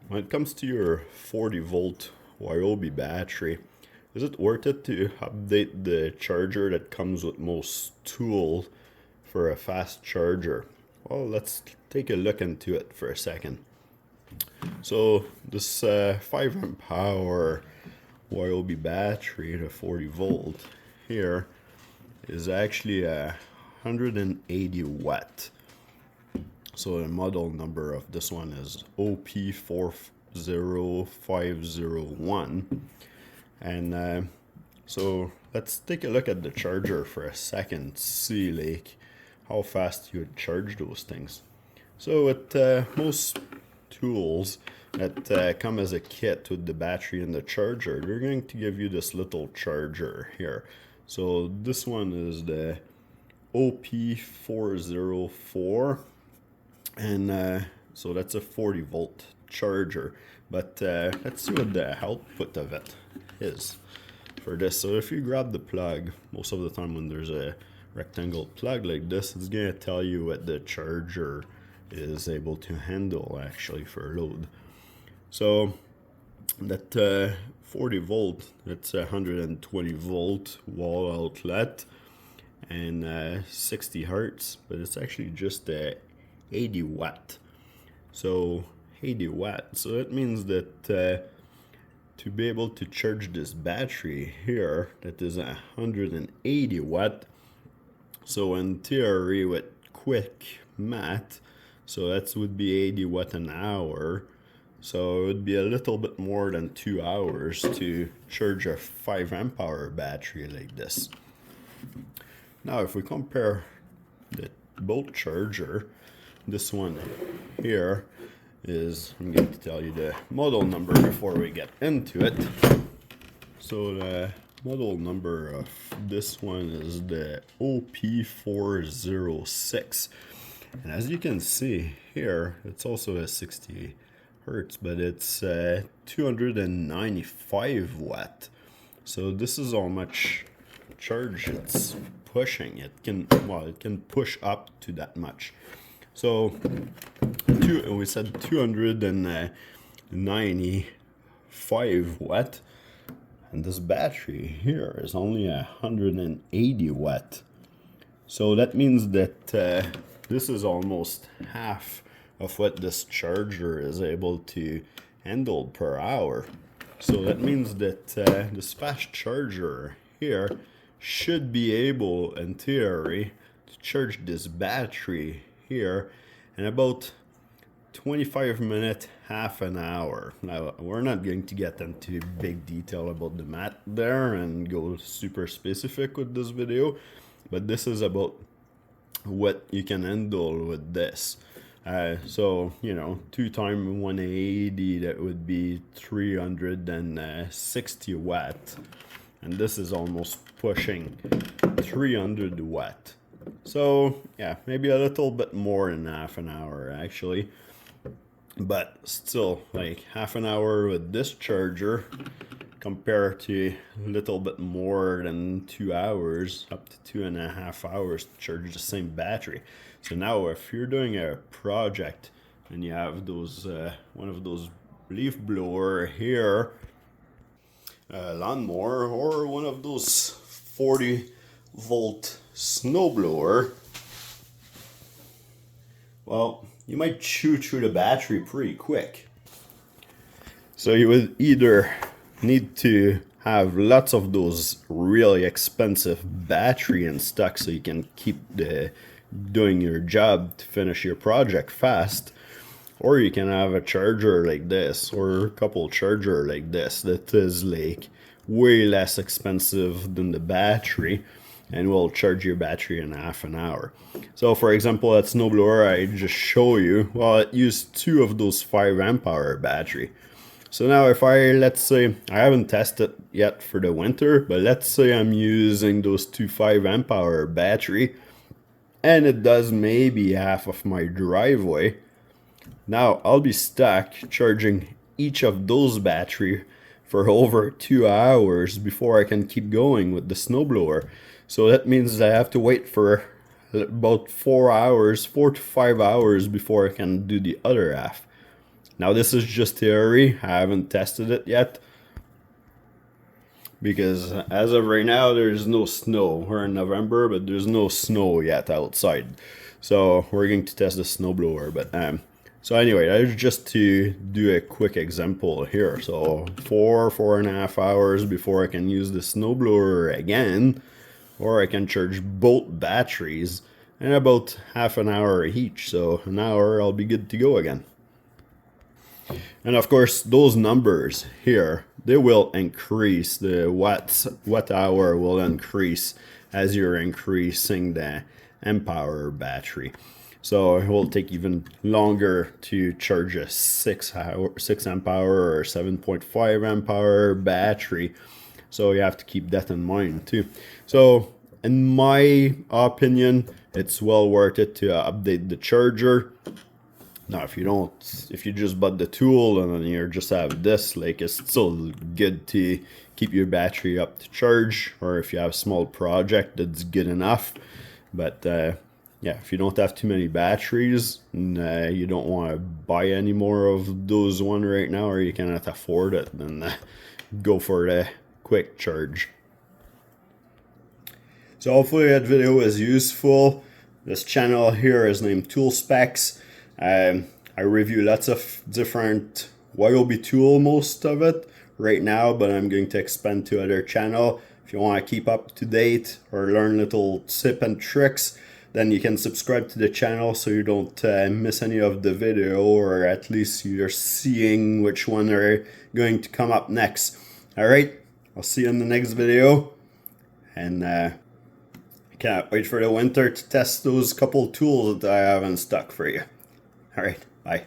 When it comes to your 40 volt Ryobi battery, is it worth it to update the charger that comes with most tools for a fast charger? Well, let's take a look into it for a second. So this 5 amp hour Ryobi battery, the 40 volt here, is actually a 180 watt. So the model number of this one is OP40501. And so let's take a look at the charger for a second, see like how fast you would charge those things. So with most tools that come as a kit with the battery and the charger, they're going to give you this little charger here. So this one is the OP404, and so that's a 40 volt charger. But let's see what the output of it is for this. So if you grab the plug, most of the time when there's a rectangle plug like this, it's going to tell you what the charger is able to handle actually for load. So that 40 volt, it's 120 volt wall outlet and 60 hertz, but it's actually just 80 watt. So 80 watt, so that means that to be able to charge this battery here, that is 180 watt. So in theory, with quick math, so that would be 80 watt an hour. So it would be a little bit more than 2 hours to charge a 5 amp hour battery like this. Now if we compare the bolt charger, this one here is, I'm going to tell you the model number before we get into it. So the model number of this one is the OP406. And as you can see here, it's also a 60 hertz, but it's 295 watt. So this is how much charge it's pushing. It can push up to that much. So we said 295 watt, and this battery here is only 180 watt. So that means that this is almost half of what this charger is able to handle per hour. So that means that this fast charger here should be able, in theory, to charge this battery here in about 25 minutes, half an hour. Now, we're not going to get into big detail about the math there and go super specific with this video, but this is about what you can handle with this. So, you know, 2 times 180, that would be 360 watt. And this is almost pushing 300 watt. So, yeah, maybe a little bit more than half an hour, actually. But still, like half an hour with this charger compared to a little bit more than 2 hours, up to 2.5 hours to charge the same battery. So now if you're doing a project and you have those one of those leaf blower here, lawnmower, or one of those 40 volt snowblower, well, you might chew through the battery pretty quick. So you would either need to have lots of those really expensive battery in stock so you can keep doing your job to finish your project fast, or you can have a charger like this or a couple charger like this that is like way less expensive than the battery and will charge your battery in half an hour. So for example, that snowblower I just show you, well, it used 2 of those 5 amp hour battery. So now if let's say, I haven't tested yet for the winter, but let's say I'm using those 2 5 amp hour battery and it does maybe half of my driveway. Now I'll be stuck charging each of those battery for over 2 hours before I can keep going with the snowblower. So that means I have to wait for about 4 to 5 hours before I can do the other half. Now this is just theory, I haven't tested it yet, because as of right now there's no snow. We're in November, but there's no snow yet outside, so we're going to test the snowblower. But so anyway, that is just to do a quick example here. So 4.5 hours before I can use the snowblower again, or I can charge both batteries in about half an hour each, so an hour I'll be good to go again. And of course, those numbers here, they will increase. The watt hour will increase as you're increasing the amp hour battery. So it will take even longer to charge a 6 amp hour or 7.5 amp hour battery. So you have to keep that in mind too. So in my opinion, it's well worth it to update the charger. Now, if you just bought the tool and then you just have this, like, it's still good to keep your battery up to charge, or if you have a small project, that's good enough. But yeah, if you don't have too many batteries and you don't want to buy any more of those one right now, or you cannot afford it, then go for the quick charge. So hopefully that video is useful. This channel here is named Tool Specs. I review lots of different Ryobi tool, most of it right now, but I'm going to expand to other channel. If you want to keep up to date or learn little tips and tricks, then you can subscribe to the channel so you don't miss any of the video, or at least you're seeing which one are going to come up next. Alright, I'll see you in the next video, and I can't wait for the winter to test those couple tools that I have in stock for you. Alright, bye.